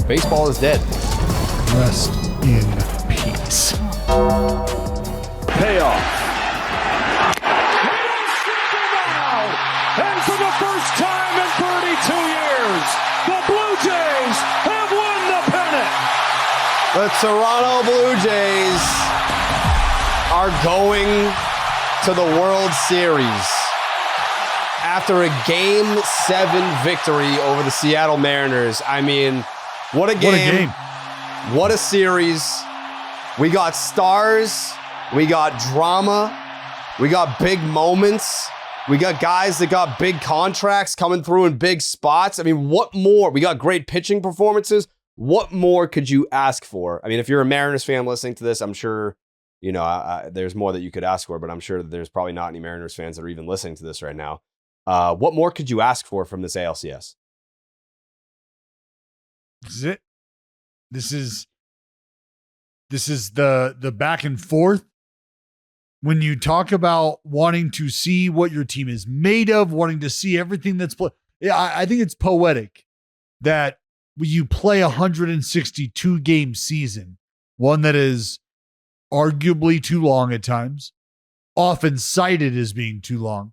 Baseball is dead. Rest in peace. Payoff. And for the first time in 32 years, the Blue Jays have won the pennant. The Toronto Blue Jays are going to the World Series after a Game 7 victory over the Seattle Mariners. I mean, what a game. What a series. We got stars. We got drama. We got big moments. We got guys that got big contracts coming through in big spots. I mean, what more? We got great pitching performances. What more could you ask for? I mean, if you're a Mariners fan listening to this, I'm sure, you know, there's more that you could ask for, but I'm sure that there's probably not any Mariners fans that are even listening to this right now. What more could you ask for from this ALCS? This is it. This is the back and forth. When you talk about wanting to see what your team is made of, wanting to see everything that's I think it's poetic that you play a 162 game season, one that is arguably too long at times, often cited as being too long,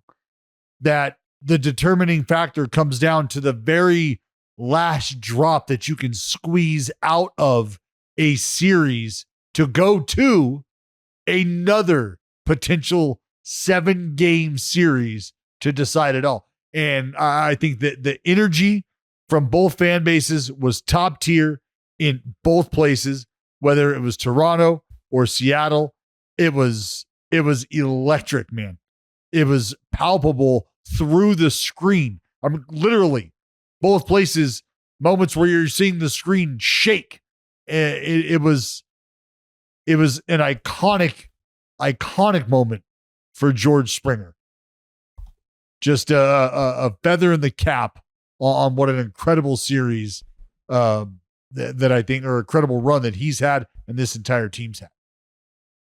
that the determining factor comes down to the very last drop that you can squeeze out of a series to go to another potential 7-game series to decide it all. And I think that the energy from both fan bases was top tier in both places, whether it was Toronto or Seattle. It was electric, man. It was palpable through the screen. I mean, literally both places, moments where you're seeing the screen shake. It was an iconic moment for George Springer. Just a feather in the cap on what an incredible series that I think, or incredible run that he's had and this entire team's had.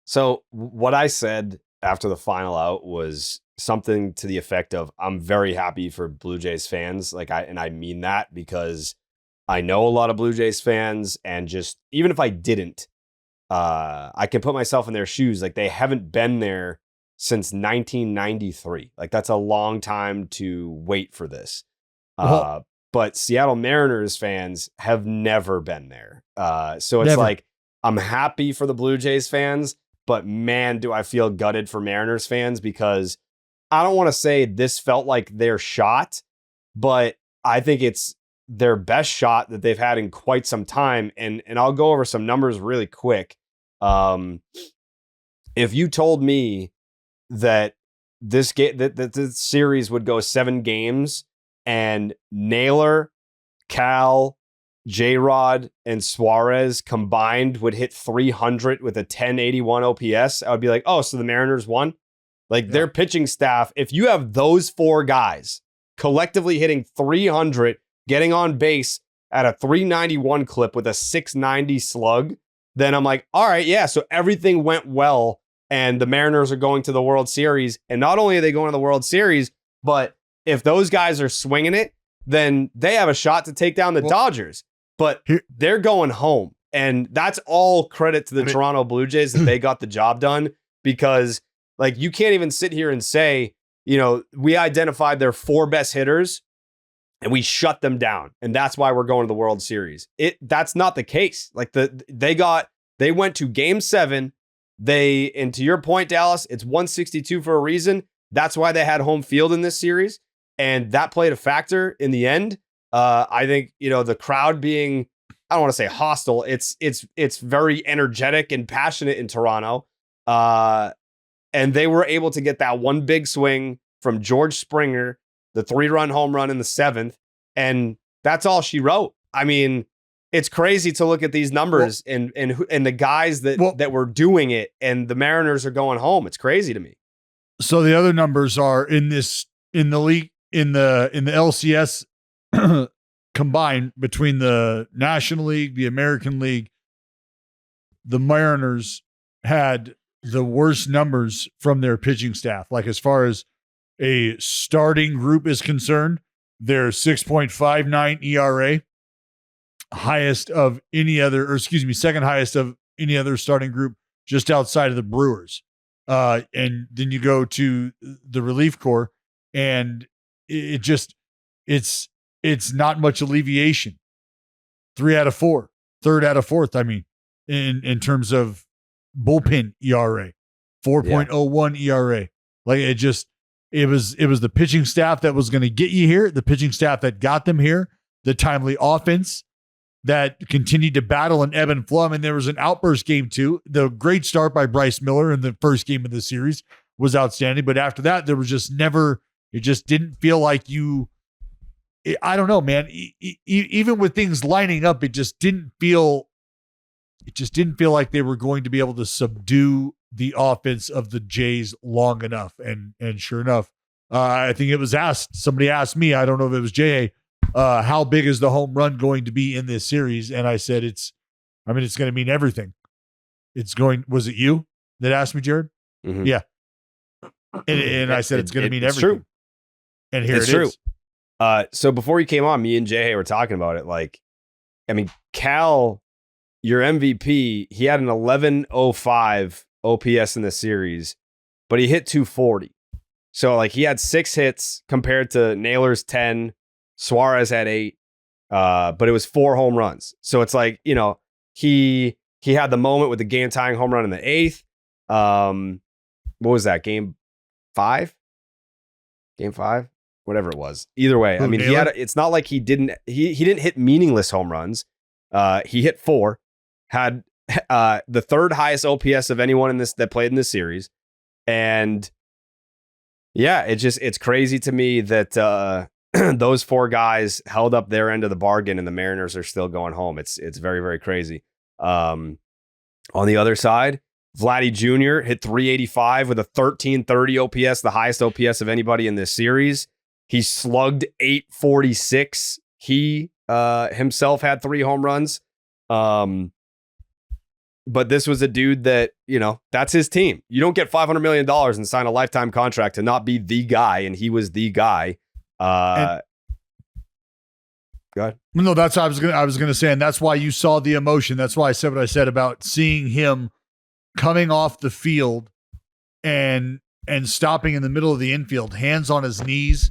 So what I said after the final out was something to the effect of, I'm very happy for Blue Jays fans. I mean that because I know a lot of Blue Jays fans, and just, even if I didn't, I can put myself in their shoes. Like, they haven't been there since 1993. Like, that's a long time to wait for this. But Seattle Mariners fans have never been there. So it's like, I'm happy for the Blue Jays fans, but man, do I feel gutted for Mariners fans, because I don't want to say this felt like their shot, but I think it's their best shot that they've had in quite some time. And I'll go over some numbers really quick. If you told me that this series would go 7 games and Naylor, Cal, J-Rod, and Suarez combined would hit 300 with a 1081 OPS, I would be like, oh, so the Mariners won? Like, their pitching staff, if you have those 4 guys collectively hitting 300, getting on base at a 391 clip with a 690 slug, then I'm like, all right, yeah, so everything went well, and the Mariners are going to the World Series. And not only are they going to the World Series, but if those guys are swinging it, then they have a shot to take down the Dodgers. But they're going home. And that's all credit to the Toronto Blue Jays that they got the job done, because, like, you can't even sit here and say, you know, we identified their 4 best hitters and we shut them down, and that's why we're going to the World Series. That's not the case. Like, they went to Game 7. And to your point, Dallas, it's 162 for a reason. That's why they had home field in this series, and that played a factor in the end. I think, you know, the crowd being, I don't want to say hostile, it's very energetic and passionate in Toronto. And they were able to get that one big swing from George Springer, the 3-run home run in the 7th. And that's all she wrote. I mean, it's crazy to look at these numbers and the guys that were doing it, and the Mariners are going home. It's crazy to me. So the other numbers are in the league, in the LCS combined between the National League, the American League. The Mariners had the worst numbers from their pitching staff. Like, as far as a starting group is concerned, their 6.59 ERA highest of any other, or excuse me, second highest of any other starting group just outside of the Brewers. And then you go to the relief corps, and it's not much alleviation. 3 out of 4, third out of fourth. I mean, in terms of bullpen ERA, 4.01 ERA. Like it was the pitching staff that was going to get you here, the pitching staff that got them here, the timely offense that continued to battle and ebb and flow. I mean, there was an outburst game too. The great start by Bryce Miller in the first game of the series was outstanding. But after that, there was just never, it just didn't feel like I don't know, man. Even with things lining up, it just didn't feel like they were going to be able to subdue the offense of the Jays long enough. And sure enough, I think it was somebody asked me, I don't know if it was Jay, how big is the home run going to be in this series? And I said, it's going to mean everything. Was it you that asked me, Jared? Mm-hmm. Yeah. And I said, it's going to mean everything. True. And here it is. So before you came on, me and Jay were talking about it. Like, I mean, Cal, your MVP, he had an 11.05 OPS in the series, but he hit 240. So like he had 6 hits compared to Naylor's 10, Suarez had 8, but it was 4 home runs. So it's like, you know, he had the moment with the game tying home run in the 8th. What was that? Game 5? Game 5? Whatever it was. Either way, I mean, Naylor? it's not like he didn't hit meaningless home runs. He hit 4, had the third highest OPS of anyone that played in this series. And yeah, it's crazy to me that those 4 guys held up their end of the bargain and the Mariners are still going home. It's very, very crazy. On the other side, Vladdy Jr. hit 385 with a 1330 OPS, the highest OPS of anybody in this series. He slugged 846. He himself had 3 home runs. But this was a dude that, you know, that's his team. You don't get $500 million and sign a lifetime contract to not be the guy, and he was the guy. Go ahead. No, that's what I was gonna say, and that's why you saw the emotion. That's why I said what I said about seeing him coming off the field and stopping in the middle of the infield, hands on his knees.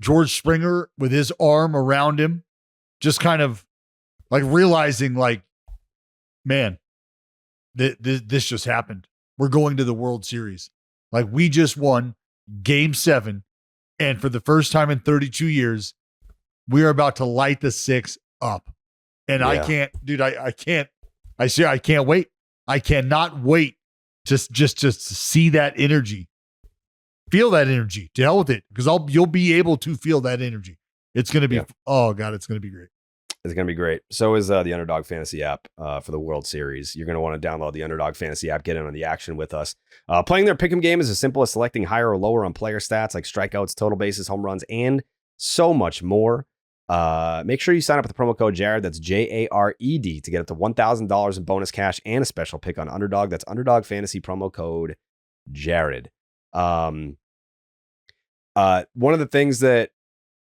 George Springer with his arm around him, just kind of like realizing, like, man, this just happened. We're going to the World Series. Like, we just won Game 7, and for the first time in 32 years, we are about to light the 6 up. And yeah. I can't wait. I cannot wait to just see that energy. Feel that energy. To hell with it, because you'll be able to feel that energy. It's going to be, oh God, it's going to be great. It's going to be great. So is the Underdog Fantasy app for the World Series. You're going to want to download the Underdog Fantasy app, get in on the action with us. Playing their pick'em game is as simple as selecting higher or lower on player stats like strikeouts, total bases, home runs, and so much more. Make sure you sign up with the promo code Jared. That's JARED to get up to $1,000 in bonus cash and a special pick on Underdog. That's Underdog Fantasy promo code Jared. One of the things that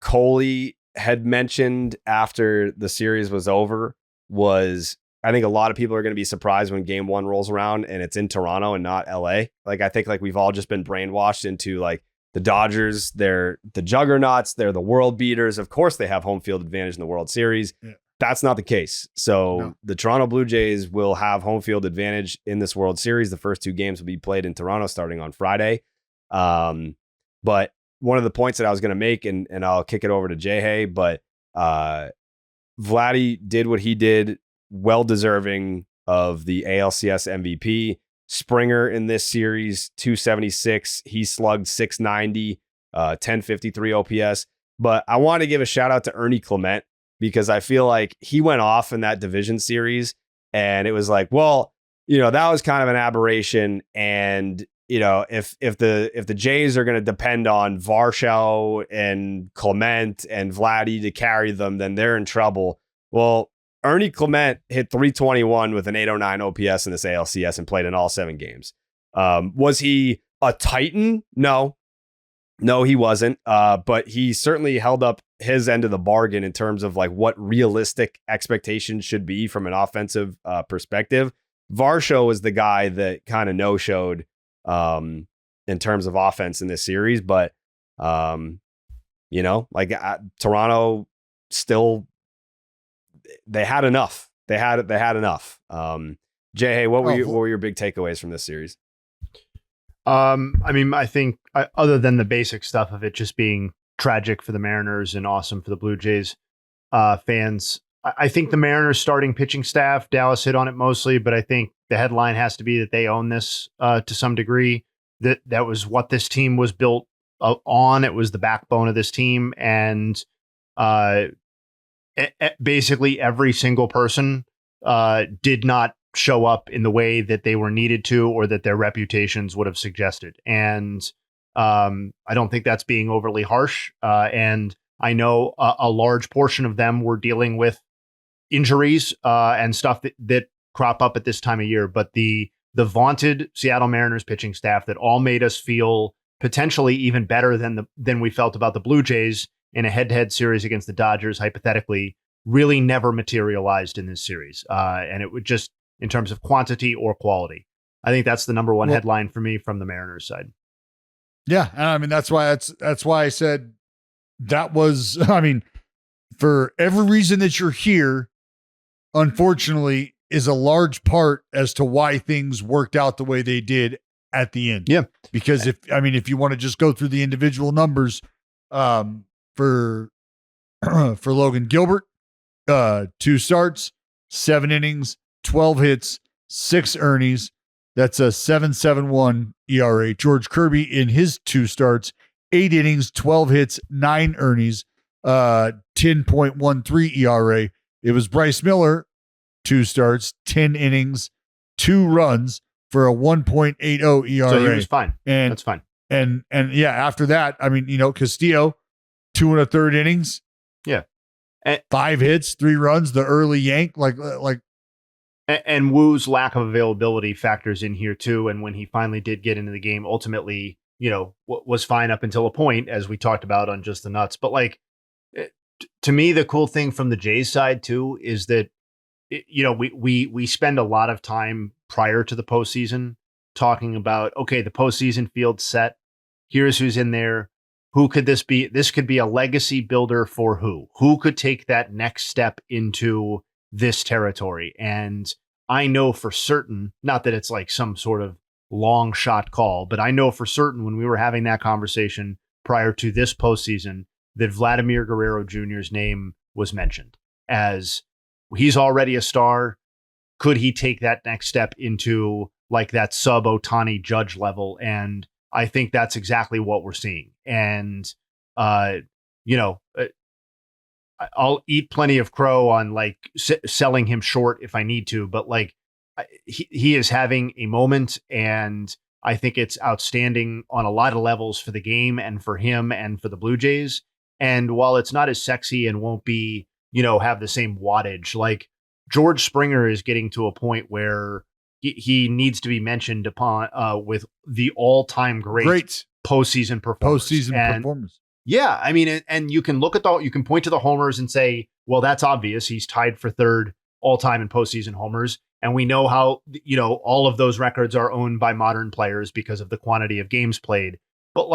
Coley had mentioned after the series was over was, I think a lot of people are going to be surprised when Game 1 rolls around and it's in Toronto and not LA. Like, I think like we've all just been brainwashed into like the Dodgers, they're the juggernauts, they're the world beaters. Of course they have home field advantage in the World Series. Yeah. That's not the case. So The Toronto Blue Jays will have home field advantage in this World Series. The first 2 games will be played in Toronto starting on Friday. But one of the points that I was going to make, and I'll kick it over to Jay, but Vladdy did what he did, well deserving of the ALCS MVP. Springer in this series, 276. He slugged 690, 1053 OPS. But I want to give a shout out to Ernie Clement, because I feel like he went off in that division series, and it was like, well, you know, that was kind of an aberration. And you know, if the Jays are going to depend on Varsho and Clement and Vladdy to carry them, then they're in trouble. Well, Ernie Clement hit 321 with an 809 OPS in this ALCS and played in all 7 games. Was he a Titan? No, he wasn't. But he certainly held up his end of the bargain in terms of like what realistic expectations should be from an offensive perspective. Varsho was the guy that kind of no-showed in terms of offense in this series, but Toronto still, they had enough. They had enough. Jay, hey, what were your big takeaways from this series? I think other than the basic stuff of it just being tragic for the Mariners and awesome for the Blue Jays fans, I think the Mariners starting pitching staff, Dallas hit on it mostly, but I think the headline has to be that they own this to some degree. That was what this team was built on. It was the backbone of this team, and basically every single person did not show up in the way that they were needed to or that their reputations would have suggested. And I don't think that's being overly harsh. And I know a large portion of them were dealing with injuries and stuff that crop up at this time of year. But the vaunted Seattle Mariners pitching staff that all made us feel potentially even better than we felt about the Blue Jays in a head-to-head series against the Dodgers, hypothetically, really never materialized in this series. And it would just, in terms of quantity or quality, I think that's the number one headline for me from the Mariners side. Yeah. I mean, that's why I said that was, for every reason that you're here, unfortunately, is a large part as to why things worked out the way they did at the end. Yeah. Because if you want to just go through the individual numbers, for Logan Gilbert, 2 starts, 7 innings, 12 hits, 6 earnings. That's a 7.71 ERA. George Kirby in his 2 starts, 8 innings, 12 hits, 9 earnings, 10.13 ERA. It was Bryce Miller, 2 starts, 10 innings, 2 runs for a 1.80 ERA. So he was fine. And that's fine. And yeah, after that, Castillo, 2 1/3 innings. Yeah. 5 hits, 3 runs, the early yank, and Woo's lack of availability factors in here too. And when he finally did get into the game, ultimately, was fine up until a point, as we talked about on Just the Nuts. But to me, the cool thing from the Jays side too is that, we spend a lot of time prior to the postseason talking about, okay, the postseason field's set. Here's who's in there. Who could this be? This could be a legacy builder for who? Who could take that next step into this territory? And I know for certain, not that it's like some sort of long shot call, but I know for certain when we were having that conversation prior to this postseason that Vladimir Guerrero Jr.'s name was mentioned as he's already a star. Could he take that next step into like that sub Ohtani Judge level? And I think that's exactly what we're seeing. And, I'll eat plenty of crow on selling him short if I need to, but he is having a moment, and I think it's outstanding on a lot of levels for the game and for him and for the Blue Jays. And while it's not as sexy and won't be, have the same wattage, George Springer is getting to a point where he needs to be mentioned upon with the all-time great postseason performers. Yeah, and you can you can point to the homers and say, well, that's obvious. He's tied for 3rd all-time in postseason homers, and we know how all of those records are owned by modern players because of the quantity of games played. But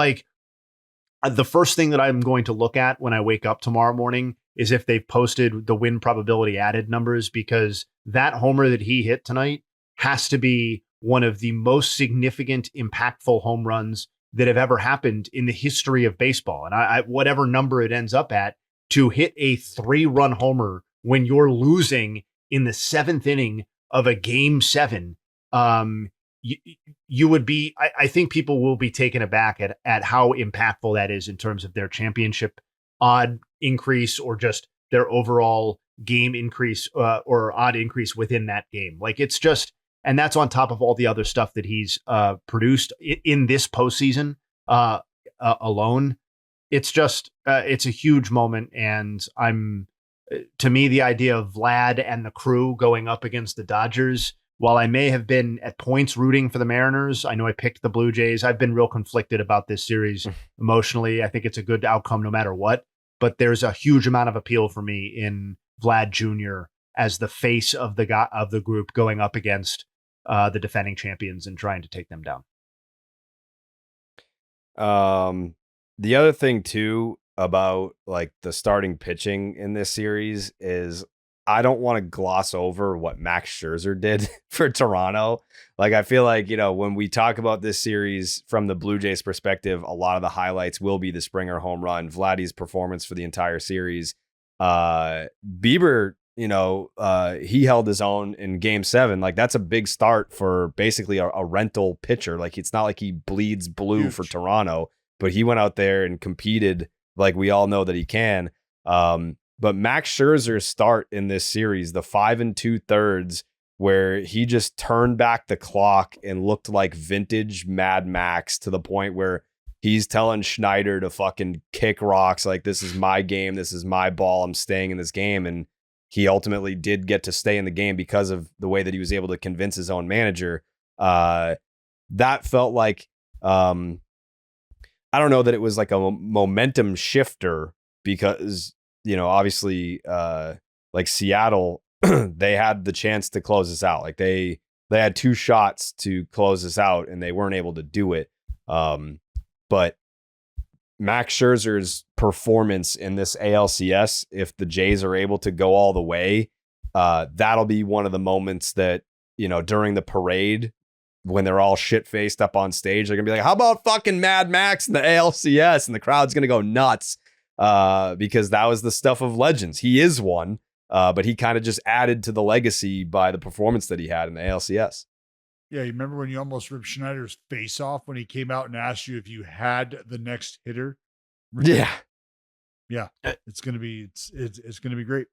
the first thing that I'm going to look at when I wake up tomorrow morning is if they've posted the win probability added numbers, because that homer that he hit tonight has to be one of the most significant, impactful home runs that have ever happened in the history of baseball. And I whatever number it ends up at, to hit a 3-run homer when you're losing in the 7th inning of a game 7, you would be, I think people will be taken aback at how impactful that is in terms of their championship odd increase or just their overall game increase or odd increase within that game. It's just, and that's on top of all the other stuff that he's produced in this postseason alone. It's just, it's a huge moment. And to me, the idea of Vlad and the crew going up against the Dodgers, while I may have been at points rooting for the Mariners, I know I picked the Blue Jays. I've been real conflicted about this series emotionally. I think it's a good outcome no matter what. but there's a huge amount of appeal for me in Vlad Jr. as the face of the group going up against the defending champions and trying to take them down. The other thing too about like the starting pitching in this series is I don't want to gloss over what Max Scherzer did for Toronto. Like, I feel like, when we talk about this series from the Blue Jays perspective, a lot of the highlights will be the Springer home run, Vladdy's performance for the entire series. Bieber, he held his own in Game 7. Like, that's a big start for basically a rental pitcher. Like, it's not like he bleeds blue for Toronto, but he went out there and competed like we all know that he can. But Max Scherzer's start in this series, the 5 2/3, where he just turned back the clock and looked like vintage Mad Max to the point where he's telling Schneider to fucking kick rocks. Like, this is my game. This is my ball. I'm staying in this game. And he ultimately did get to stay in the game because of the way that he was able to convince his own manager. That felt like, I don't know that it was like a momentum shifter because, obviously, like Seattle, they had the chance to close this out. Like they had 2 shots to close this out and they weren't able to do it. But Max Scherzer's performance in this ALCS, if the Jays are able to go all the way, that'll be one of the moments that, during the parade, when they're all shit-faced up on stage, they're gonna be like, how about fucking Mad Max in the ALCS? And the crowd's gonna go nuts. Because that was the stuff of legends. He is one, but he kind of just added to the legacy by the performance that he had in the ALCS. Yeah, you remember when you almost ripped Schneider's face off when he came out and asked you if you had the next hitter? Yeah. It's gonna be it's gonna be great.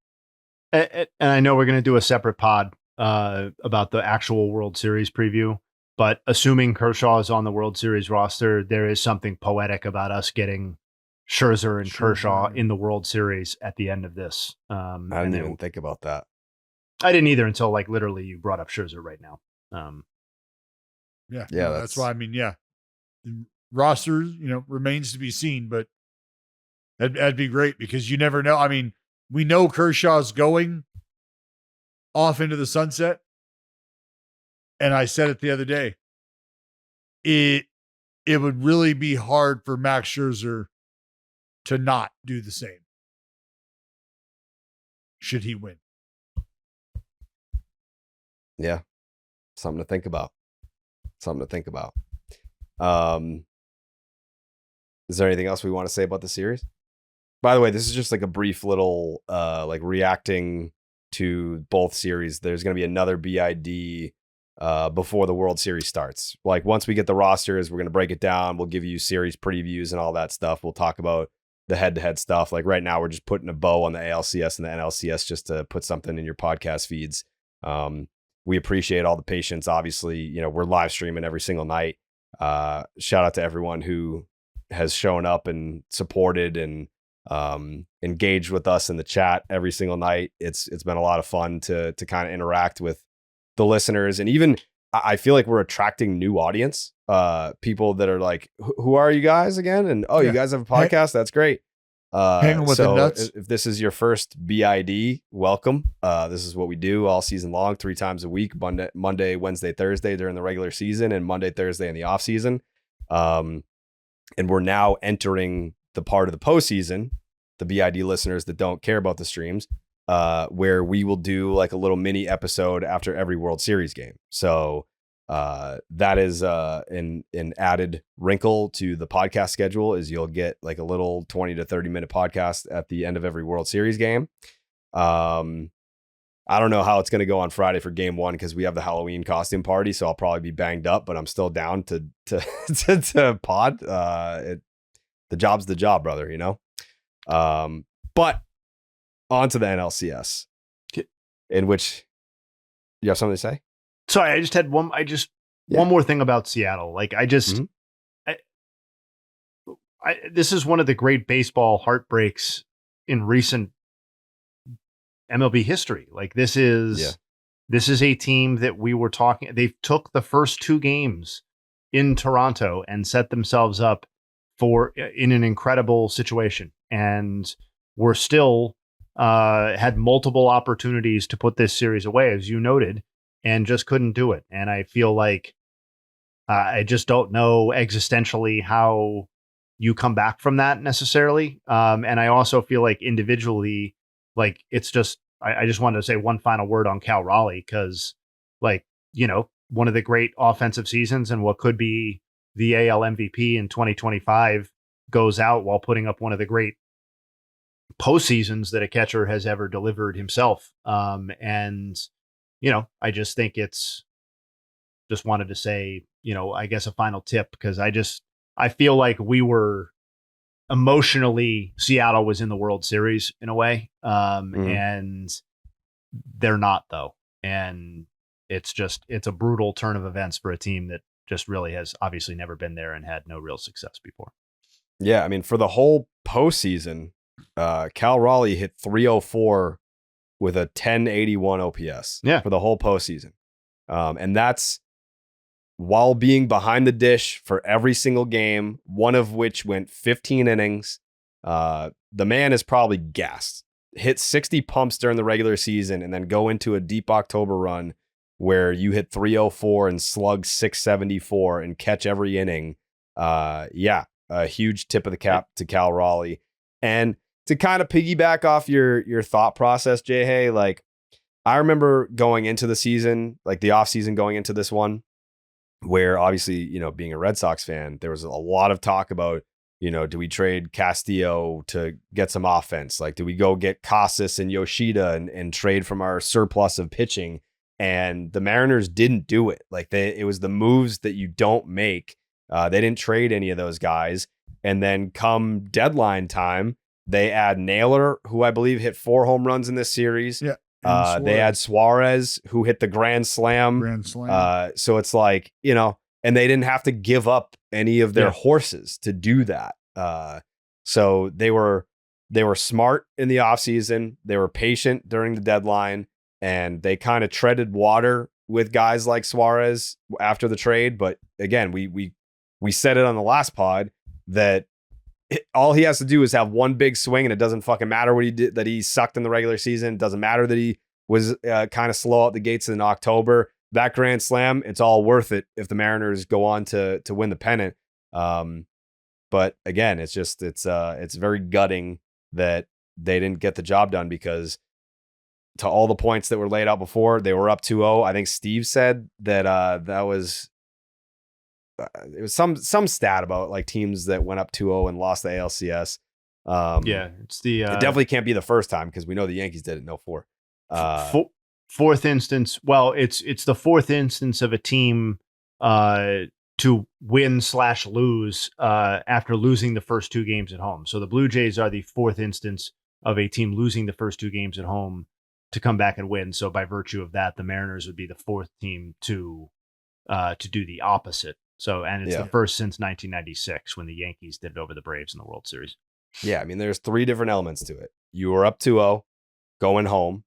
And I know we're gonna do a separate pod about the actual World Series preview, but assuming Kershaw is on the World Series roster, there is something poetic about us getting Scherzer and Kershaw in the World Series at the end of this. I didn't even think about that. I didn't either until like literally you brought up Scherzer right now. Yeah, that's that's why. I mean, the roster, remains to be seen, but that'd be great because you never know. I mean, we know Kershaw's going off into the sunset, and I said it the other day. It would really be hard for Max Scherzer to not do the same should he win. Yeah. Something to think about. Is there anything else we want to say about the series? By the way, this is just like a brief little like reacting to both series. There's going to be another BID before the World Series starts. Like, once we get the rosters, we're going to break it down. We'll give you series previews and all that stuff. We'll talk about the head-to-head stuff. Like, right now, we're just putting a bow on the ALCS and the NLCS just to put something in your podcast feeds. We appreciate all the patience. Obviously, we're live streaming every single night. Shout out to everyone who has shown up and supported and engaged with us in the chat every single night. It's been a lot of fun to kind of interact with the listeners, and even I feel like we're attracting new audience, people that are like, who are you guys again? And you guys have a podcast? That's great. Hanging with the Nuts. If this is your first BID, welcome. This is what we do all season long, 3 times a week: Monday, Wednesday, Thursday during the regular season, and Monday, Thursday in the off season. And we're now entering the part of the postseason, the BID listeners that don't care about the streams, where we will do like a little mini episode after every World Series game. So that is an added wrinkle to the podcast schedule, is you'll get like a little 20 to 30 minute podcast at the end of every World Series game. I don't know how it's going to go on Friday for game 1 because we have the Halloween costume party, so I'll probably be banged up, but I'm still down to pod. The job's the job, brother, But on to the NLCS, in which you have something to say? Sorry, I just had one more thing about Seattle. Like, this is one of the great baseball heartbreaks in recent MLB history. Like, this is a team that we were talking. They took the first 2 games in Toronto and set themselves up in an incredible situation. And were still had multiple opportunities to put this series away, as you noted, and just couldn't do it. And I feel like I just don't know existentially how you come back from that necessarily. And I also feel like individually, like it's just, I just wanted to say one final word on Cal Raleigh, because like, one of the great offensive seasons and what could be the AL MVP in 2025 goes out while putting up one of the great postseasons that a catcher has ever delivered himself. And, I just think it's just wanted to say, I guess a final tip, because I feel like we were emotionally, Seattle was in the World Series in a way. And they're not though. And it's a brutal turn of events for a team that just really has obviously never been there and had no real success before. Yeah. I mean, for the whole postseason, Cal Raleigh hit 304 with a 1081 OPS for the whole postseason. And that's while being behind the dish for every single game, one of which went 15 innings. The man is probably gassed. Hit 60 pumps during the regular season and then go into a deep October run where you hit 304 and slug 674 and catch every inning. A huge tip of the cap to Cal Raleigh. And to kind of piggyback off your thought process, Jay Hay, like I remember going into the season, like the off season going into this one, where obviously, being a Red Sox fan, there was a lot of talk about, do we trade Castillo to get some offense? Like, do we go get Casas and Yoshida and trade from our surplus of pitching? And the Mariners didn't do it. Like it was the moves that you don't make. They didn't trade any of those guys. And then come deadline time, they add Naylor, who I believe hit 4 home runs in this series. Yeah. They had Suarez, who hit the grand slam. So it's like, and they didn't have to give up any of their horses to do that. So they were smart in the offseason. They were patient during the deadline, and they kind of treaded water with guys like Suarez after the trade. But again, we said it on the last pod that all he has to do is have one big swing, and it doesn't fucking matter what he did, that he sucked in the regular season. It doesn't matter that he was kind of slow out the gates in October. That grand slam, it's all worth it if the Mariners go on to win the pennant. But again, it's very gutting that they didn't get the job done, because to all the points that were laid out before, they were up 2-0. I think Steve said that that was it was some stat about like teams that went up 2-0 and lost the ALCS. It's the it definitely can't be the first time, because we know the Yankees did it in 04. Fourth instance. Well, it's the fourth instance of a team to win/lose after losing the first 2 games at home. So the Blue Jays are the fourth instance of a team losing the first 2 games at home to come back and win. So by virtue of that, the Mariners would be the fourth team to do the opposite. So, and it's the first since 1996 when the Yankees did it over the Braves in the World Series. Yeah, I mean, there's 3 different elements to it. You were up 2-0 going home.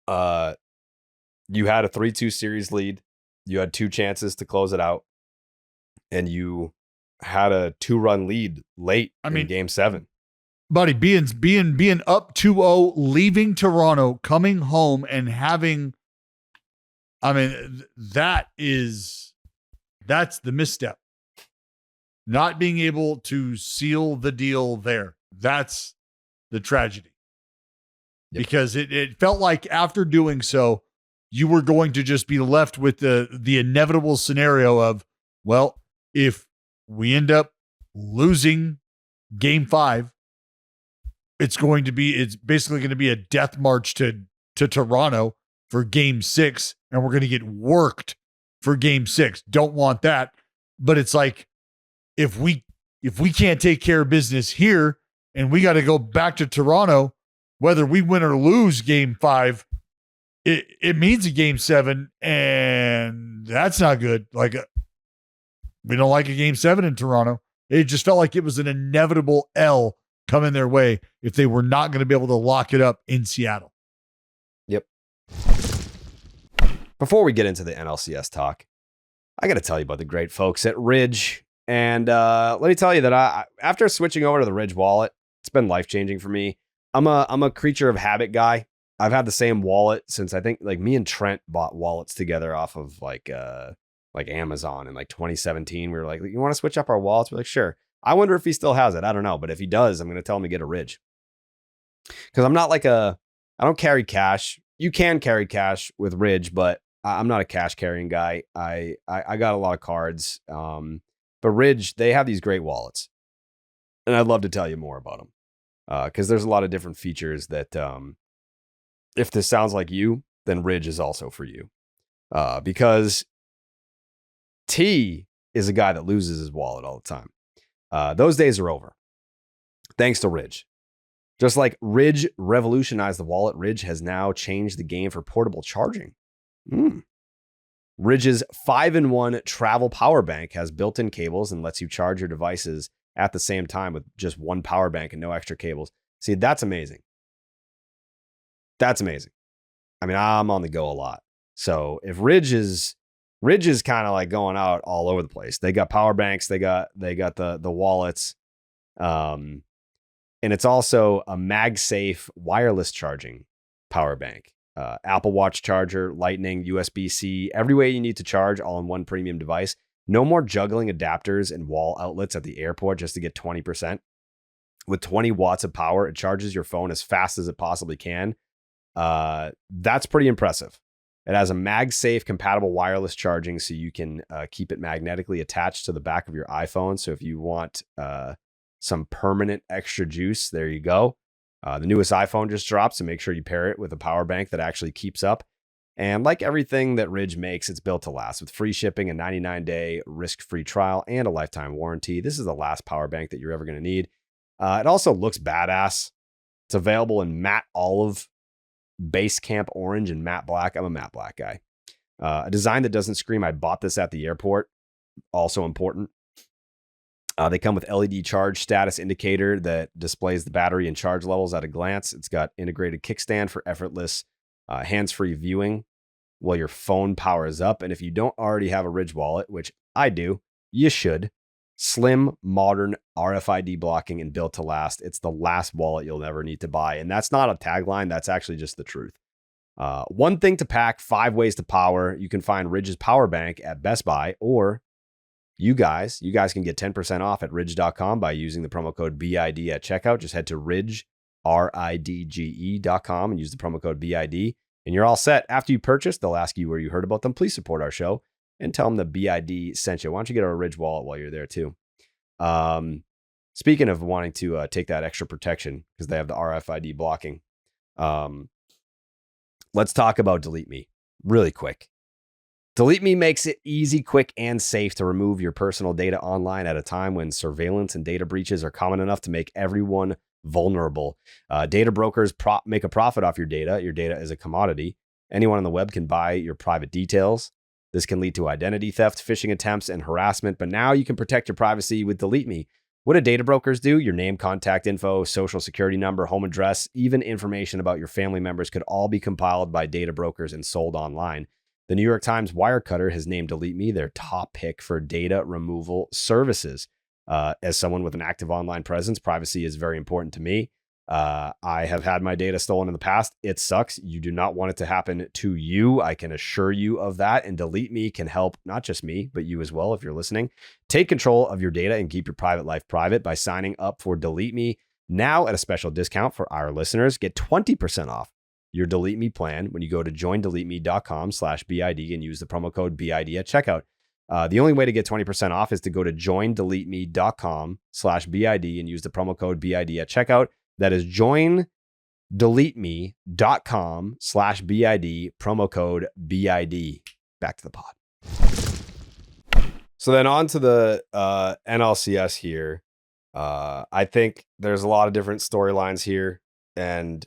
You had a 3-2 series lead. You had 2 chances to close it out, and you had a 2-run lead late in Game 7. Buddy, being up 2-0, leaving Toronto, coming home, and having, that's the misstep. Not being able to seal the deal there. That's the tragedy. Yep. Because it felt like after doing so, you were going to just be left with the inevitable scenario of, well, if we end up losing Game 5, it's basically going to be a death march to Toronto for Game 6, and we're going to get worked for Game 6. Don't want that. But it's like, if we can't take care of business here and we got to go back to Toronto, whether we win or lose Game 5, it means a Game 7, and that's not good. Like, we don't like a Game 7 in Toronto. It just felt like it was an inevitable L coming their way if they were not going to be able to lock it up in Seattle. Yep. Before we get into the NLCS talk, I got to tell you about the great folks at Ridge. And let me tell you that after switching over to the Ridge wallet, It's been life-changing for me. I'm a creature of habit guy. I've had the same wallet since I think like me and Trent bought wallets together off of like Amazon in like 2017. We were like, you want to switch up our wallets? We're like, sure. I wonder if he still has it. I don't know. But if he does, I'm going to tell him to get a Ridge. Because I'm not I don't carry cash. You can carry cash with Ridge, but I'm not a cash carrying guy. I got a lot of cards. But Ridge, they have these great wallets. And I'd love to tell you more about them. Because there's a lot of different features that if this sounds like you, then Ridge is also for you. Because T is a guy that loses his wallet all the time. Those days are over. Thanks to Ridge. Just like Ridge revolutionized the wallet, Ridge has now changed the game for portable charging. Ridge's 5-in-1 travel power bank has built-in cables and lets you charge your devices at the same time with just one power bank and no extra cables. See, that's amazing. That's amazing. I mean, I'm on the go a lot. So if Ridge is kind of like going out all over the place. They got power banks, they got the wallets. And it's also a MagSafe wireless charging power bank. Apple Watch charger, Lightning, USB-C, every way you need to charge all in one premium device. No more juggling adapters and wall outlets at the airport just to get 20%. With 20 watts of power, it charges your phone as fast as it possibly can. That's pretty impressive. It has a MagSafe compatible wireless charging so you can keep it magnetically attached to the back of your iPhone. So if you want some permanent extra juice, there you go. The newest iPhone just dropped, so make sure you pair it with a power bank that actually keeps up. And like everything that Ridge makes, it's built to last with free shipping, a 99-day risk-free trial, and a lifetime warranty. This is the last power bank that you're ever going to need. It also looks badass. It's available in matte olive, base camp orange, and matte black. I'm a matte black guy. A design that doesn't scream, I bought this at the airport. Also important. They come with LED charge status indicator that displays the battery and charge levels at a glance. It's got integrated kickstand for effortless hands-free viewing while your phone powers up. And if you don't already have a Ridge wallet, which I do, you should. Slim, modern, RFID blocking, and built to last. It's the last wallet you'll never need to buy. And that's not a tagline. That's actually just the truth. One thing to pack, 5 ways to power. You can find Ridge's power bank at Best Buy, or you guys can get 10% off at ridge.com by using the promo code BID at checkout. Just head to ridge, RIDGE.com and use the promo code BID. And you're all set. After you purchase, they'll ask you where you heard about them. Please support our show and tell them the BID sent you. Why don't you get a Ridge wallet while you're there too? Speaking of wanting to take that extra protection because they have the RFID blocking, let's talk about Delete Me really quick. Delete Me makes it easy, quick, and safe to remove your personal data online at a time when surveillance and data breaches are common enough to make everyone vulnerable. Data brokers make a profit off your data. Your data is a commodity. Anyone on the web can buy your private details. This can lead to identity theft, phishing attempts, and harassment. But now you can protect your privacy with Delete Me. What do data brokers do? Your name, contact info, social security number, home address, even information about your family members could all be compiled by data brokers and sold online. The New York Times Wirecutter has named Delete Me their top pick for data removal services. As someone with an active online presence, privacy is very important to me. I have had my data stolen in the past. It sucks. You do not want it to happen to you. I can assure you of that. And Delete Me can help not just me, but you as well if you're listening. Take control of your data and keep your private life private by signing up for Delete Me now at a special discount for our listeners. Get 20% off your Delete Me plan when you go to joindeleteme.com/BID and use the promo code BID at checkout. The only way to get 20% off is to go to joindeleteme.com/BID and use the promo code BID at checkout. That is joindeleteme.com/BID, promo code BID. Back to the pod. So then on to the NLCS here. I think there's a lot of different storylines here, and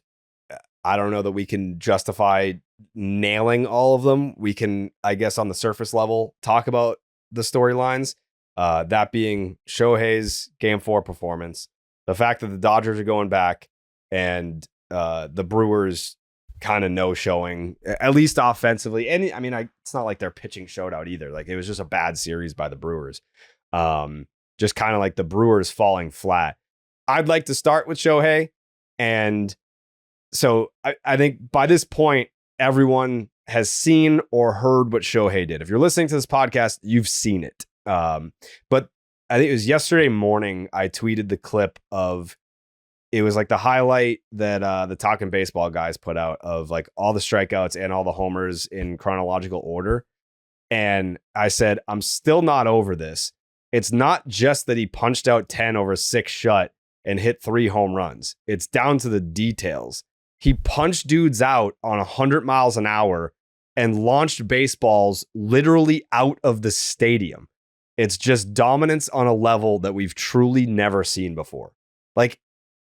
I don't know that we can justify nailing all of them. We can, I guess, on the surface level, talk about the storylines. That being Shohei's Game 4 performance, the fact that the Dodgers are going back, and the Brewers kind of no-showing, at least offensively. And I mean, it's not like their pitching showed out either. Like, it was just a bad series by the Brewers. Just kind of like the Brewers falling flat. I'd like to start with Shohei. And so I think by this point, everyone has seen or heard what Shohei did. If you're listening to this podcast, you've seen it. But I think it was yesterday morning, I tweeted the clip of, it was like the highlight that the Talking Baseball guys put out of like all the strikeouts and all the homers in chronological order. And I said, I'm still not over this. It's not just that he punched out 10 over 6 shut and hit 3 home runs. It's down to the details. He punched dudes out on 100 miles an hour and launched baseballs literally out of the stadium. It's just dominance on a level that we've truly never seen before. Like,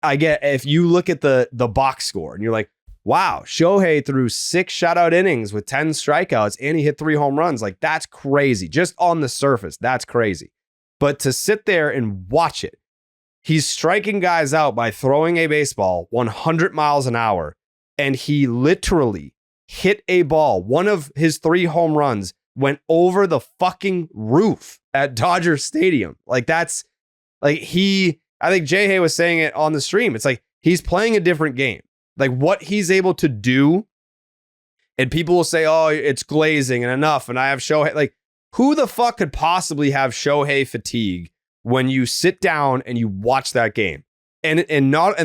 I get, if you look at the box score and you're like, wow, Shohei threw 6 shutout innings with 10 strikeouts and he hit 3 home runs. Like, that's crazy. Just on the surface, that's crazy. But to sit there and watch it, he's striking guys out by throwing a baseball 100 miles an hour, and he literally hit a ball. One of his 3 home runs went over the fucking roof at Dodger Stadium. Like, that's like I think Jay Hay was saying it on the stream. It's like he's playing a different game. Like what he's able to do, and people will say, oh, it's glazing and enough. And I have Shohei. Like, who the fuck could possibly have Shohei fatigue when you sit down and you watch that game and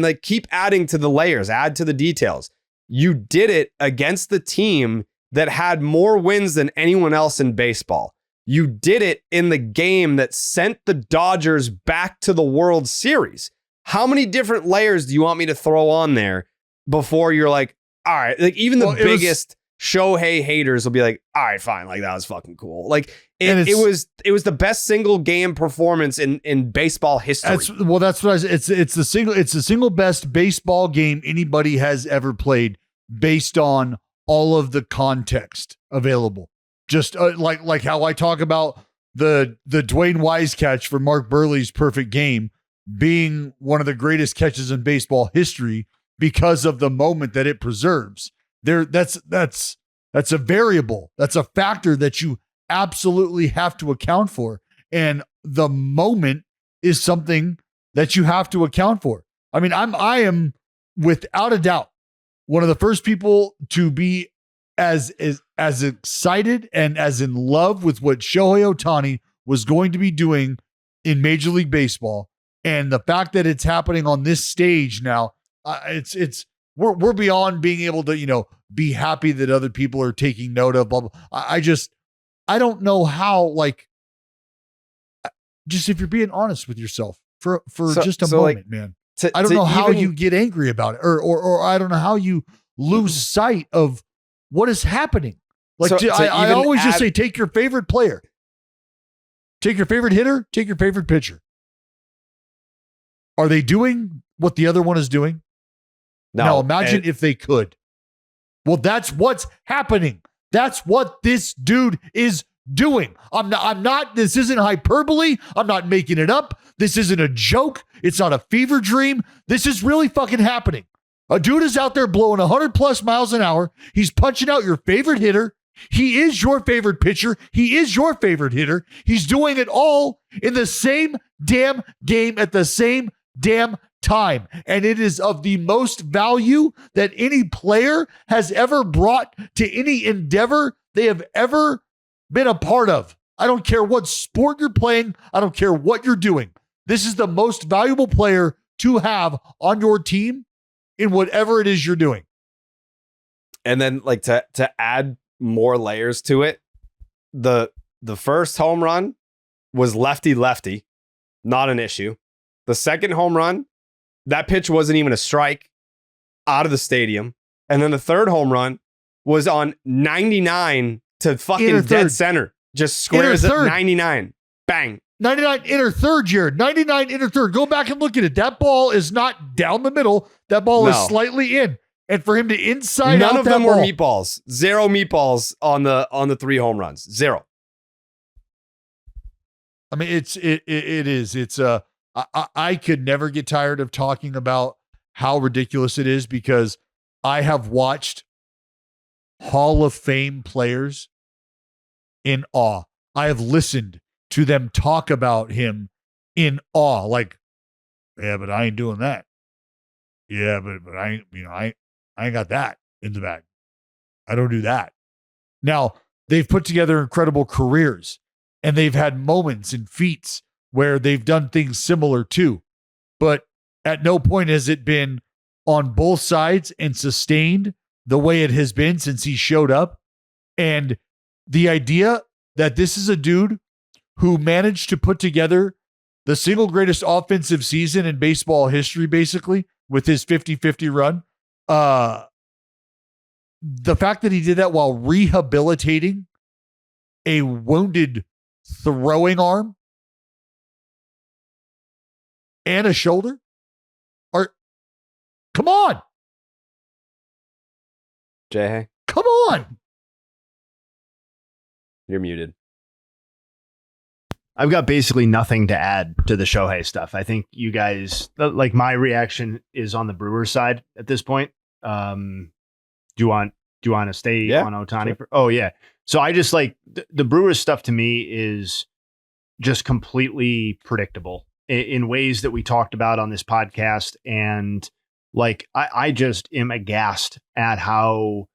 like keep adding to the layers, add to the details. You did it against the team that had more wins than anyone else in baseball. You did it in the game that sent the Dodgers back to the World Series. How many different layers do you want me to throw on there before you're like, all right, like even the biggest Shohei haters will be like, all right, fine. Like that was fucking cool. Like it was the best single game performance in baseball history. That's what I said. It's the single best baseball game anybody has ever played based on all of the context available. Just like how I talk about the Dwayne Wise catch for Mark Burley's perfect game being one of the greatest catches in baseball history because of the moment that it preserves. That's a variable. That's a factor that you absolutely have to account for. And the moment is something that you have to account for. I mean, I am without a doubt one of the first people to be as excited and as in love with what Shohei Ohtani was going to be doing in Major League Baseball. And the fact that it's happening on this stage now, we're beyond being able to, be happy that other people are taking note of. Blah, blah. I don't know how, like, just if you're being honest with yourself for just a moment, like, man, I don't know how you get angry about it or I don't know how you lose sight of what is happening. Like, I always just say, take your favorite player, take your favorite hitter, take your favorite pitcher. Are they doing what the other one is doing? No. Now imagine if they could. Well, that's what's happening. That's what this dude is doing. I'm not, this isn't hyperbole. I'm not making it up. This isn't a joke. It's not a fever dream. This is really fucking happening. A dude is out there blowing 100 plus miles an hour. He's punching out your favorite hitter. He is your favorite pitcher. He is your favorite hitter. He's doing it all in the same damn game at the same damn time. And it is of the most value that any player has ever brought to any endeavor they have ever been a part of. I don't care what sport you're playing. I don't care what you're doing. This is the most valuable player to have on your team in whatever it is you're doing. And then, like, to add more layers to it, the first home run was lefty, not an issue. The second home run, that pitch wasn't even a strike, out of the stadium. And then the third home run was on 99 to fucking dead center. Just squares at 99. Bang. 99 inner third, Jared. 99 inner third. Go back and look at it. That ball is not down the middle. That ball is slightly in. And for him to inside None out of them were meatballs. 0 meatballs on the 3 home runs. 0. I mean, it is. It's I could never get tired of talking about how ridiculous it is because I have watched Hall of Fame players in awe. I have listened to them talk about him in awe. Like Yeah, but I ain't doing that. Yeah, but I ain't got that in the bag. I don't do that. Now, they've put together incredible careers, and they've had moments and feats where they've done things similar too. But at no point has it been on both sides and sustained the way it has been since he showed up. And the idea that this is a dude who managed to put together the single greatest offensive season in baseball history, basically, with his 50-50 run. The fact that he did that while rehabilitating a wounded throwing arm and a shoulder, come on. Jay, Come on. you're muted. I've got basically nothing to add to the Shohei stuff. I think you guys, like, my reaction is on the Brewers side at this point. Do you want to stay on Ohtani? Sure. Oh yeah. So I just like the Brewers stuff to me is just completely predictable in ways that we talked about on this podcast. And like, I just am aghast at how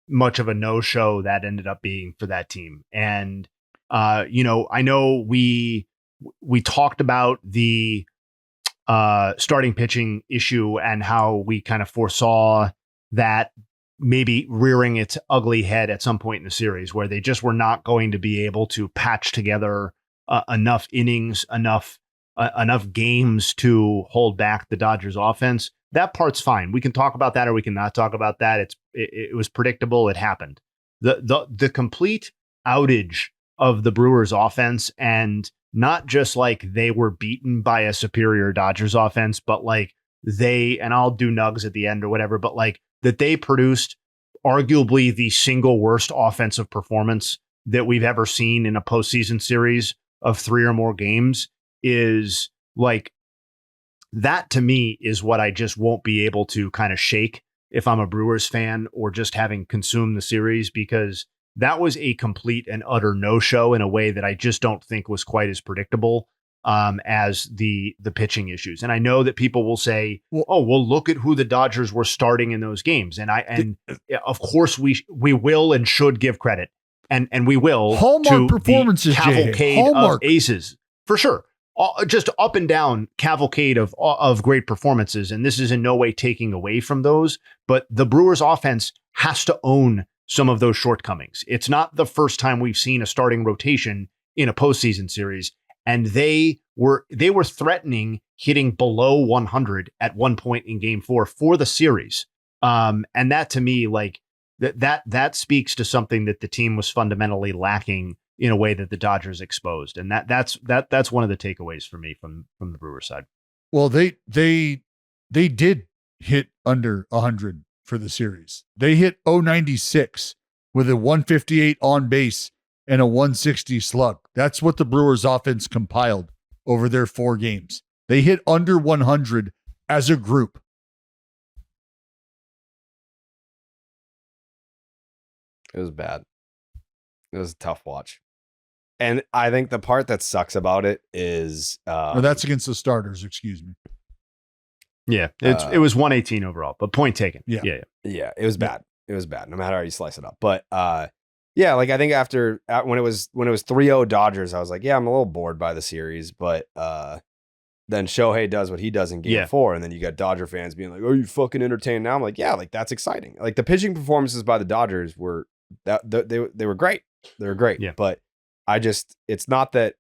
much of a no-show that ended up being for that team. And, I know we talked about the starting pitching issue and how we kind of foresaw that maybe rearing its ugly head at some point in the series where they just were not going to be able to patch together enough innings, enough games to hold back the Dodgers offense. That part's fine. We can talk about that or we can not talk about that. It was predictable. It happened. The complete outage of the Brewers offense, and not just like they were beaten by a superior Dodgers offense, but like and I'll do Nuggs at the end or whatever, but like that they produced arguably the single worst offensive performance that we've ever seen in a postseason series of 3 or more games is like, that to me is what I just won't be able to kind of shake if I'm a Brewers fan or just having consumed the series, because that was a complete and utter no-show in a way that I just don't think was quite as predictable as the pitching issues. And I know that people will say, well, look at who the Dodgers were starting in those games. And of course we will and should give credit. And we will. Hallmark to performances, the cavalcade of aces, for sure. Just up and down cavalcade of great performances. And this is in no way taking away from those, but the Brewers offense has to own some of those shortcomings. It's not the first time we've seen a starting rotation in a postseason series, and they were threatening hitting below 100 at one point in Game 4 for the series. And that to me, like that speaks to something that the team was fundamentally lacking in a way that the Dodgers exposed, and that's one of the takeaways for me from the Brewers side. Well, they did hit under 100 for the series. They hit 096 with a 158 on base and a 160 slug. That's what the Brewers offense compiled over their 4 games. They hit under 100 as a group. It was bad. It was a tough watch. And I think the part that sucks about it is No, that's against the starters, excuse me. Yeah, it was 118 overall, but point taken. Yeah, it was bad. It was bad, no matter how you slice it up. But yeah, like I think when it was 3-0 Dodgers, I was like, yeah, I'm a little bored by the series. But then Shohei does what he does in Game 4, and then you got Dodger fans being like, "Are you fucking entertained now?" I'm like, yeah, like that's exciting. Like the pitching performances by the Dodgers were they were great. They were great. Yeah. But it's not that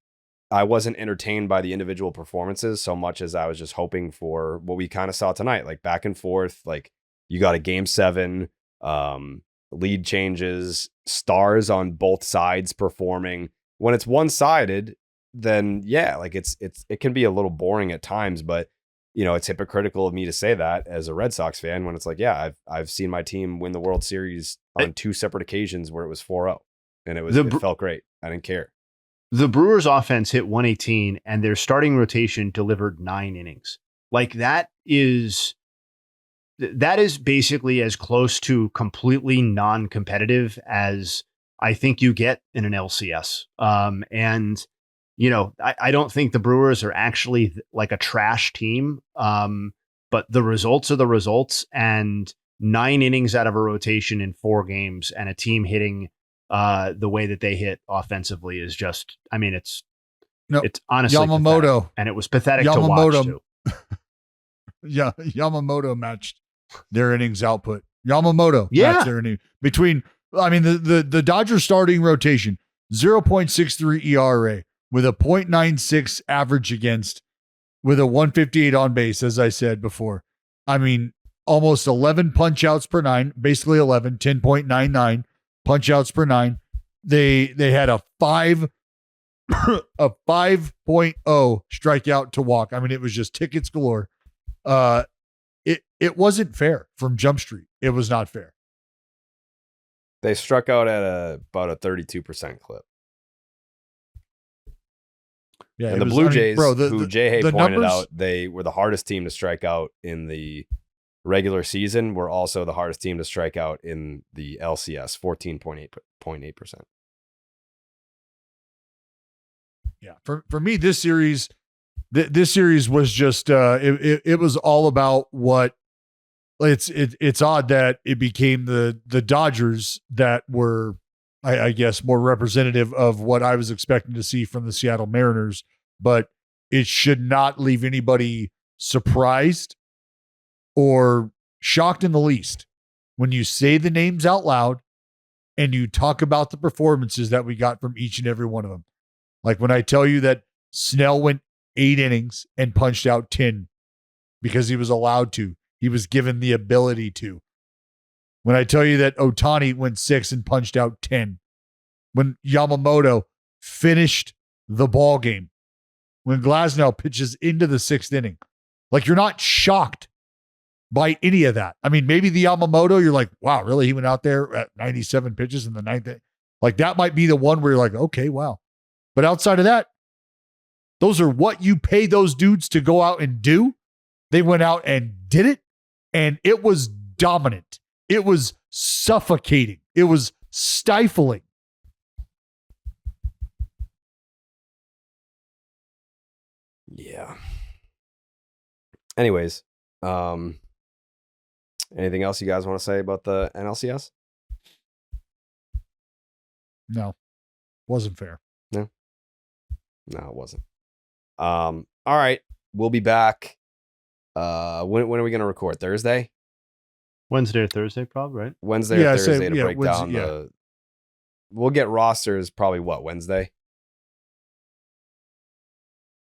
I wasn't entertained by the individual performances so much as I was just hoping for what we kind of saw tonight, like back and forth. Like you got a Game 7, lead changes, stars on both sides performing. When it's one-sided, then yeah, like it can be a little boring at times, but you know, it's hypocritical of me to say that as a Red Sox fan when it's like, yeah, I've seen my team win the World Series on 2 separate occasions where it was 4-0 and it felt great. I didn't care. The Brewers offense hit 118 and their starting rotation delivered 9 innings. Like that is basically as close to completely non-competitive as I think you get in an LCS. And I don't think the Brewers are actually like a trash team. But the results are the results, and 9 innings out of a rotation in 4 games and a team hitting the way that they hit offensively is just, it's honestly Yamamoto. pathetic. And it was pathetic to watch too. Yeah, Yamamoto matched their innings output. Yamamoto matched their inning the Dodgers starting rotation, 0.63 ERA with a 0.96 average against, with a 158 on base, as I said before. Almost 11 punch outs per 9, basically 11, 10.99 punch outs per 9. They had a 5 a 5.0 strikeout to walk. It was just tickets galore. It wasn't fair from Jump Street. It was not fair. They struck out at about a 32% clip. Yeah, and the Blue Jays, who Jay Hay pointed out, they were the hardest team to strike out in the regular season, were also the hardest team to strike out in the LCS, 14.8%. Yeah, for me, this series was just it was all about what. It's odd that it became the Dodgers that were, I guess, more representative of what I was expecting to see from the Seattle Mariners, but it should not leave anybody surprised or shocked in the least when you say the names out loud and you talk about the performances that we got from each and every one of them. Like when I tell you that Snell went 8 innings and punched out 10 because he was allowed to. He was given the ability to. When I tell you that Ohtani went 6 and punched out 10. When Yamamoto finished the ball game. When Glasnow pitches into the 6th inning. Like, you're not shocked by any of that. Maybe the Yamamoto, you're like, wow, really? He went out there at 97 pitches in the 9th inning? Like, that might be the one where you're like, okay, wow. But outside of that, those are what you pay those dudes to go out and do. They went out and did it, and it was dominant. It was suffocating. It was stifling. Yeah. Anyways, anything else you guys want to say about the NLCS? No. Wasn't fair. No, it wasn't. All right. We'll be back. When are we going to record? Thursday? Wednesday or Thursday, probably, right? Wednesday or Thursday to break down the... We'll get rosters probably Wednesday?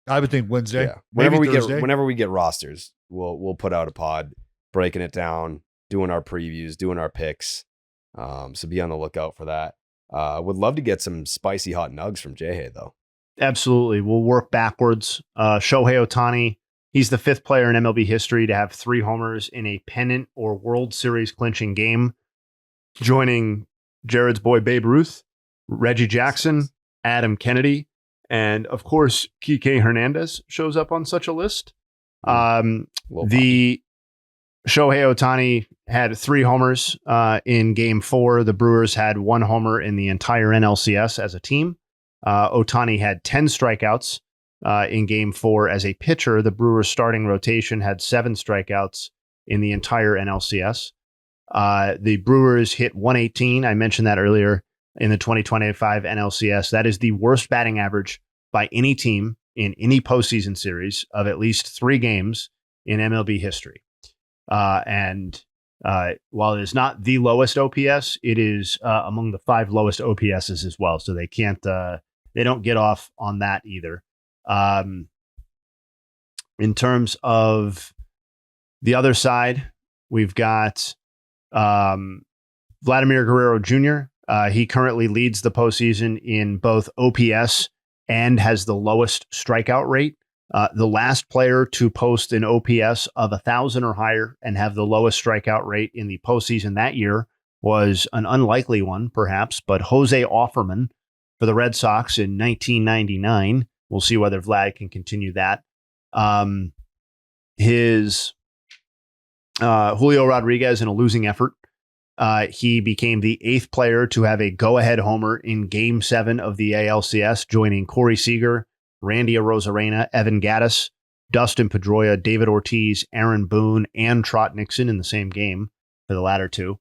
I would think Wednesday. Yeah. Whenever we get rosters, we'll put out a pod breaking it down, doing our previews, doing our picks. So be on the lookout for that. Would love to get some spicy hot nugs from Jay, though. Absolutely. We'll work backwards. Shohei Ohtani, he's the 5th player in MLB history to have 3 homers in a pennant or World Series clinching game, joining Jared's boy Babe Ruth, Reggie Jackson, Adam Kennedy, and of course, Kike Hernandez shows up on such a list. The Shohei Ohtani had 3 homers in Game 4. The Brewers had 1 homer in the entire NLCS as a team. Ohtani had 10 strikeouts in Game 4 as a pitcher. The Brewers starting rotation had 7 strikeouts in the entire NLCS. The Brewers hit 118. I mentioned that earlier in the 2025 NLCS. That is the worst batting average by any team in any postseason series of at least 3 games in MLB history. And while it is not the lowest OPS, it is among the 5 lowest OPSs as well. So they can't, they don't get off on that either. In terms of the other side, we've got Vladimir Guerrero Jr. He currently leads the postseason in both OPS and has the lowest strikeout rate. The last player to post an OPS of 1,000 or higher and have the lowest strikeout rate in the postseason that year was an unlikely one, perhaps, but Jose Offerman for the Red Sox in 1999. We'll see whether Vlad can continue that. His Julio Rodriguez in a losing effort. He became the 8th player to have a go-ahead homer in Game 7 of the ALCS, joining Corey Seager Randy Arozarena, Evan Gaddis, Dustin Pedroia, David Ortiz, Aaron Boone, and Trot Nixon in the same game for the latter two.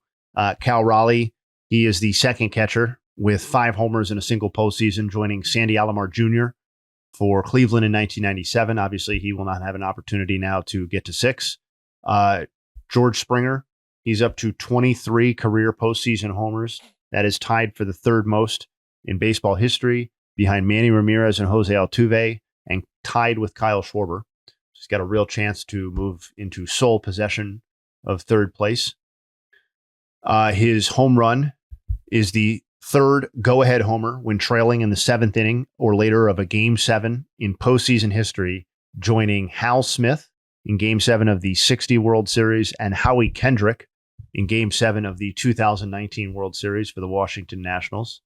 Cal Raleigh, he is the second catcher with 5 homers in a single postseason, joining Sandy Alomar Jr. for Cleveland in 1997. Obviously, he will not have an opportunity now to get to 6. George Springer, he's up to 23 career postseason homers. That is tied for the 3rd most in baseball history, behind Manny Ramirez and Jose Altuve, and tied with Kyle Schwarber. He's got a real chance to move into sole possession of 3rd place. His home run is the 3rd go-ahead homer when trailing in the 7th inning or later of a Game 7 in postseason history, joining Hal Smith in Game 7 of the '60 World Series and Howie Kendrick in Game 7 of the 2019 World Series for the Washington Nationals.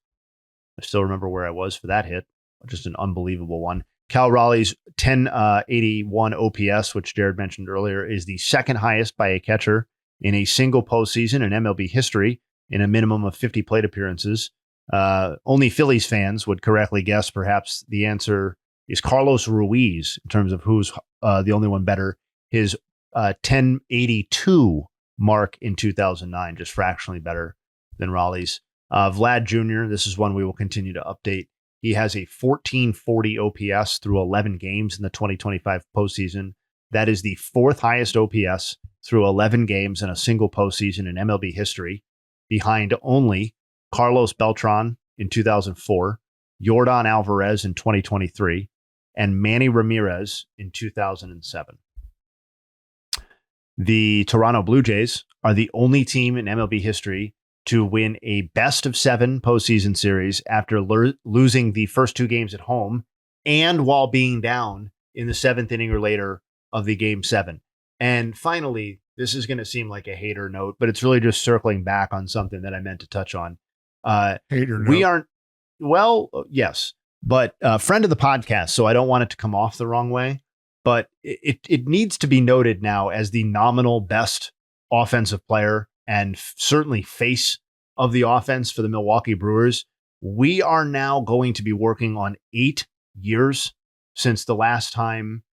I still remember where I was for that hit. Just an unbelievable one. Cal Raleigh's 1081 OPS, which Jared mentioned earlier, is the 2nd highest by a catcher in a single postseason in MLB history in a minimum of 50 plate appearances. Only Phillies fans would correctly guess perhaps the answer is Carlos Ruiz in terms of who's the only one better. His 1082 mark in 2009, just fractionally better than Raleigh's. Vlad Jr., this is one we will continue to update. He has a 1440 OPS through 11 games in the 2025 postseason. That is the 4th highest OPS through 11 games in a single postseason in MLB history, behind only Carlos Beltran in 2004, Yordan Alvarez in 2023, and Manny Ramirez in 2007. The Toronto Blue Jays are the only team in MLB history to win a best-of-7 postseason series after losing the first 2 games at home and while being down in the 7th inning or later of the Game 7. And finally, this is going to seem like a hater note, but it's really just circling back on something that I meant to touch on. Hater note. We aren't, well, yes, but friend of the podcast, so I don't want it to come off the wrong way, but it needs to be noted now as the nominal best offensive player and certainly face of the offense for the Milwaukee Brewers. We are now going to be working on 8 years since the last time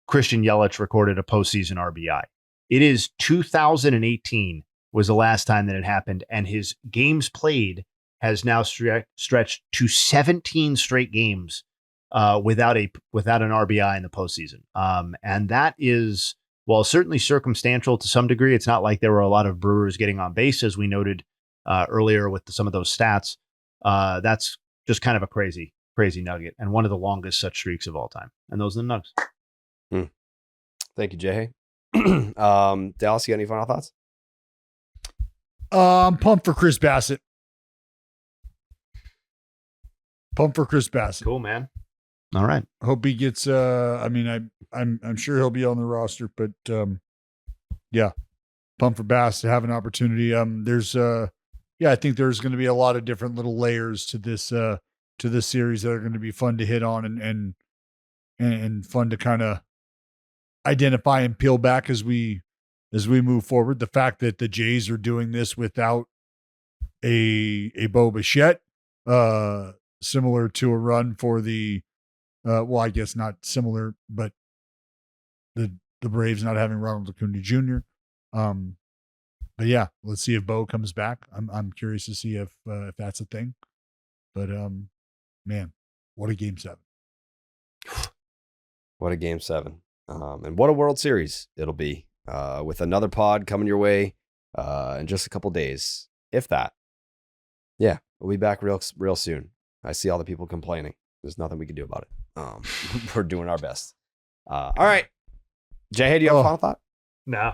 Christian Yelich recorded a postseason RBI. It is 2018 was the last time that it happened, and his games played has now stretched to 17 straight games without an RBI in the postseason. And that is, while certainly circumstantial to some degree, it's not like there were a lot of Brewers getting on base, as we noted earlier with some of those stats. That's just kind of a crazy nugget, and one of the longest such streaks of all time. And those are the Nuggs. Thank you, Jay. Dallas, you got any final thoughts? I'm pumped for Chris Bassett. Cool, man. All right. Hope he gets. I'm sure he'll be on the roster, but yeah, pumped for Bass to have an opportunity. I think there's going to be a lot of different little layers to this series that are going to be fun to hit on and fun to kind of identify and peel back as we move forward. The fact that the Jays are doing this without a Bo Bichette, similar to a run for the I guess not similar, but the Braves not having Ronald Acuna Jr. But yeah, let's see if Bo comes back. I'm curious to see if that's a thing. But man, what a Game 7! What a Game 7. And what a World Series it'll be, with another pod coming your way in just a couple days, if that. Yeah, we'll be back real soon. I see all the people complaining. There's nothing we can do about it. We're doing our best. All right. Jay, do you have a final thought? No,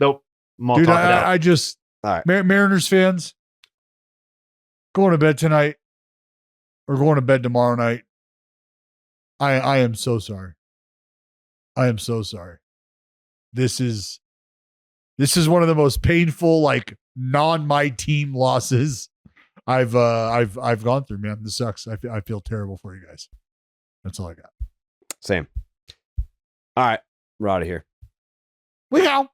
nope. Dude, I just, all right. Mariners fans, going to bed tonight or going to bed tomorrow night. I am so sorry. I am so sorry. This is one of the most painful, like, non my team losses I've gone through, man. This sucks. I feel terrible for you guys. That's all I got. Same. All right. We're out of here. We go.